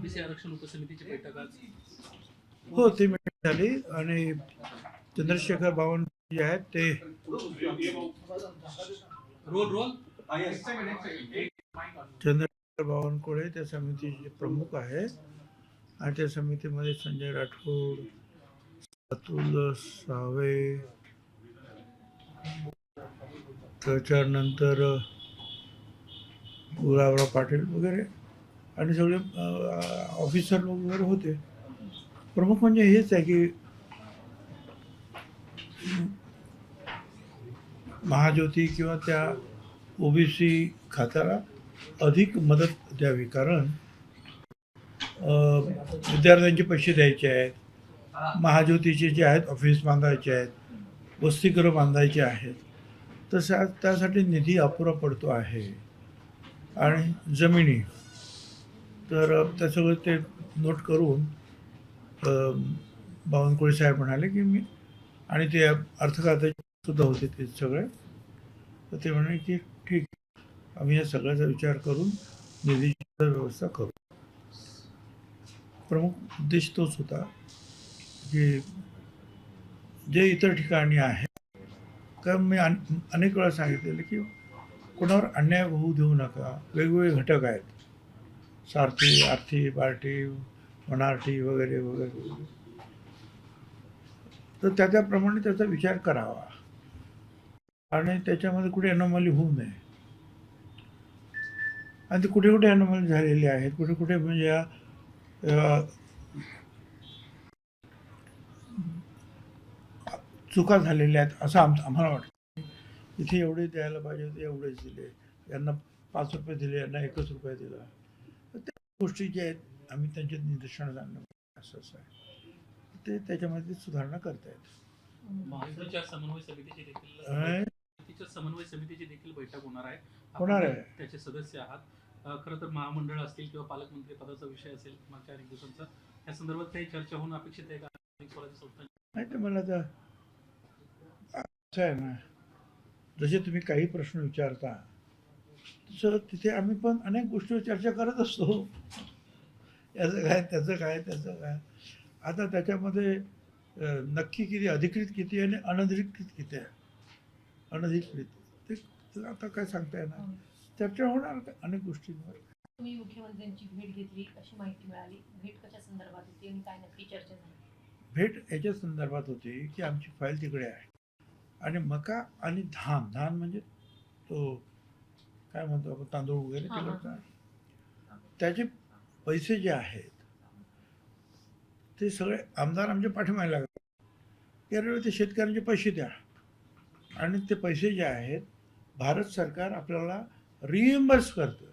OBC आरक्षण उपसमितीची बैठक आज हो ती मीटिंग झाली आणि चंद्रशेखर बावनकुळे जे आहेत ते चंद्रशेखर बावनकुळे त्या समितीचे प्रमुख आहे आणि त्या समितीमध्ये संजय राठोड, अतुल सावे, त्याच्यानंतर गुलाबराव पाटील वगैरे आणि सगळे ऑफिसर वगैरे होते. प्रमुख म्हणजे हेच आहे की महाज्योती किंवा त्या ओबीसी खात्याला अधिक मदत द्यावी, कारण विद्यार्थ्यांचे पैसे द्यायचे आहेत, महाज्योतीचे जे आहेत ऑफिस बांधायचे आहेत, वसतिगृह बांधायचे आहेत, तर त्यासाठी निधी अपुरा पडतो आहे. आणि जमिनी तर त्या सगळं ते नोट करून बावनकुळे साहेब म्हणाले की मी आणि ते अर्थ खात्याचे सुद्धा होते ते सगळे, तर ते म्हणाले की ठीक आम्ही या सगळ्याचा विचार करून निधीची व्यवस्था करू. प्रमुख उद्देश तोच होता की जे इतर ठिकाणी आहे, कारण मी अनेक वेळा सांगितलेलं की कोणावर अन्याय होऊ देऊ नका. वेगवेगळे घटक आहेत, सारथी, आर्थी, बार्टी, मनार्थी वगैरे वगैरे, तर त्याप्रमाणे त्याचा विचार करावा आणि त्याच्यामध्ये कुठे अनोमली होऊ नये. आणि ते कुठे कुठे अनोमली झालेली आहेत, कुठे कुठे म्हणजे चुका झालेल्या आहेत असं आम्हाला वाटतं. इथे एवढे द्यायला पाहिजे होते, एवढेच दिले, यांना 5 रुपये दिले, यांना 1 रुपया दिला. तर त्या गोष्टी ज्या आहेत आम्ही त्यांच्या निदर्शनास आणणं असं आहे, ते त्याच्यामध्ये सुधारणा करतायत. महायुतीच्या समन्वय समितीची देखील बैठक होणार आहे. त्याचे सदस्य आहात. खरं तर महामंडळ असतील किंवा पालकमंत्री पदाचा विषय असेल मागच्या अनेक दिवसांचा, या संदर्भात काही चर्चा होणं अपेक्षित आहे का? नाही, तर मला तर असं आहे ना, जसे तुम्ही काही प्रश्न विचारता तसं तिथे आम्ही पण अनेक गोष्टीवर चर्चा करत असतो. याचं काय, त्याचं काय, त्याचं काय. आता त्याच्यामध्ये नक्की किती अधिकृत किती आणि अनधिकृत किती आहे, अनधिकृत ते आता काय सांगता येणार. चर्चा होणार अनेक गोष्टींवर. तुम्ही मुख्यमंत्र्यांची भेट घेतली अशी माहिती मिळाली, भेट कशा संदर्भात होती आणि काय नक्की चर्चा झाली? भेट याच्या संदर्भात होती की आमची फाईल तिकडे आहे आणि मका आणि धान म्हणजे तो काय म्हणतो आपण तांदूळ वगैरे तिकडचा, त्याचे पैसे जे आहेत ते सगळे आमदार आमच्या पाठीमागे लागतात. त्यावेळी ते शेतकऱ्यांचे पैसे द्या आणि ते पैसे जे आहेत भारत सरकार आपल्याला रिइम्बर्स करतं.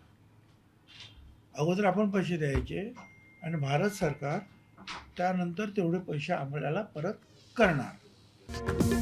अगोदर आपण पैसे द्यायचे आणि भारत सरकार त्यानंतर तेवढे पैसे आपल्याला परत करणार.